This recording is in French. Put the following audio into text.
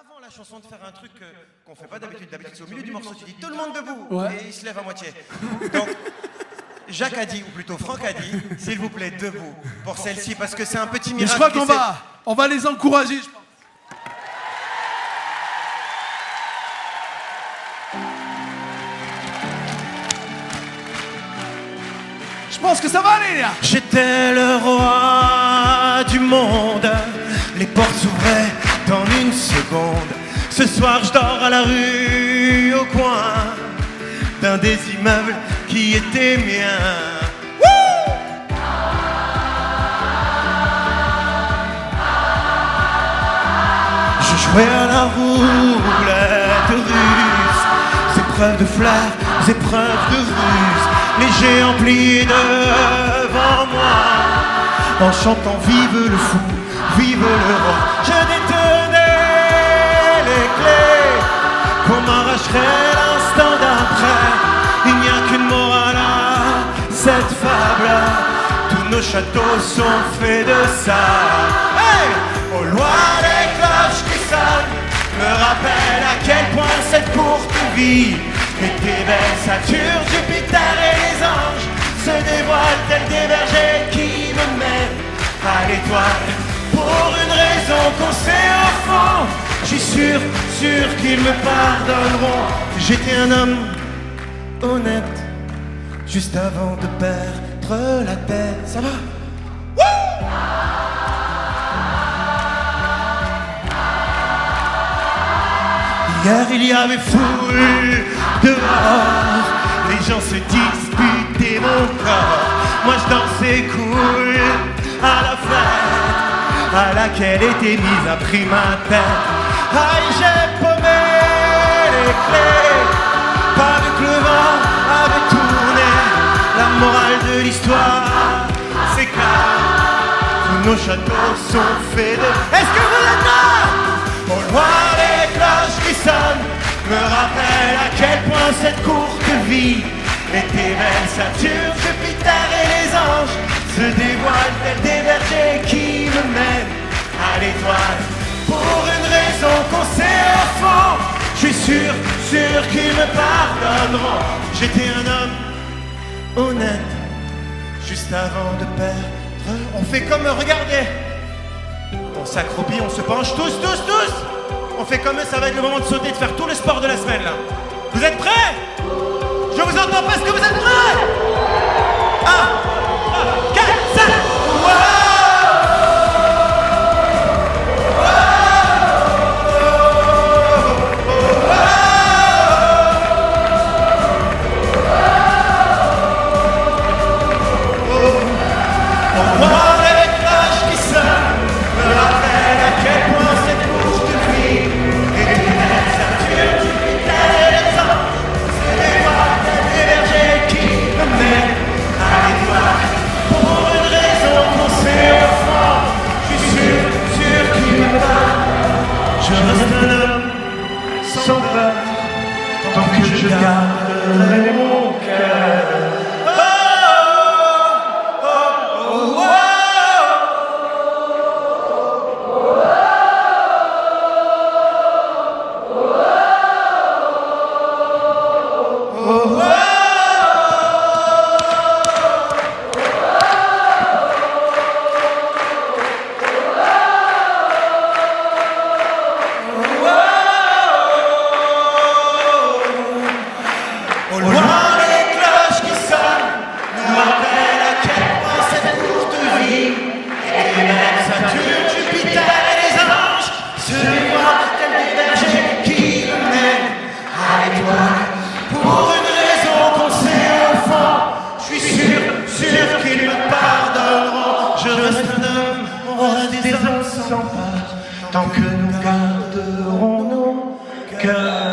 avant la chanson de faire un truc qu'on fait pas d'habitude. D'habitude, c'est au milieu du morceau, tu dis tout le monde debout, Ouais. et il se lève à moitié. Donc, Jacques a dit, ou plutôt Franck a dit, s'il vous plaît, debout pour celle-ci, parce que c'est un petit Mais miracle. je crois qu'on va les encourager. Je pense. Je pense que ça va aller là. J'étais le roi du monde, les portes s'ouvraient en une seconde. Ce soir je dors à la rue au coin d'un des immeubles qui était mien. Wouh! Je jouais à la roulette russe, épreuves de fleurs, épreuves de ruse. Les géants pliés devant moi, en chantant vive le fou, vive le roi. Je détenais les clés qu'on m'arracherait l'instant d'après. Il n'y a qu'une morale à cette fable, tous nos châteaux sont faits de ça. Hey! Au loin les cloches qui sonnent me rappellent à quel point cette courte vie était belle. Saturne, Jupiter et les anges se dévoilent tels des bergers qui me mènent à l'étoile. Pour une raison qu'on sait au fond, je suis sûr qu'ils me pardonneront. J'étais un homme honnête, juste avant de perdre la tête. Ça va? Hier il y avait foule dehors, les gens se disputaient mon corps. Moi je dansais cool à la fête à laquelle était mise à prix ma tête. Aïe, j'ai paumé les clés, pas vu que le vent avait tourné. La morale de l'histoire, c'est que tous nos châteaux sont faits de... Est-ce que vous êtes là? Au loin les cloches qui sonnent me rappellent à quel point cette courte vie était belle. Saturne, Jupiter et les anges se dévoilent tels des bergers qui me mènent à l'étoile. Pour une raison qu'on sait au fond, je suis sûr qu'ils me pardonneront. J'étais un homme honnête, juste avant de perdre. On fait comme, regardez, on s'accroupit, on se penche, tous. On fait comme eux, ça va être le moment de sauter, de faire tout le sport de la semaine là. Vous êtes prêts? Je vous entends pas, est-ce que vous êtes prêts? 1, 4, 5, tant que je garderai mon cœur. Au loin les cloches qui sonnent nous rappellent à quel point cette courte vie est belle. Saturne, Jupiter et les anges se dévoilent tels des bergers qui me mènent à l'étoile. Pour une raison qu'on sait au fond, je suis sûr qu'ils me pardonneront. Je reste un homme, on reste des hommes sans part, tant que nous garderons nos cœurs.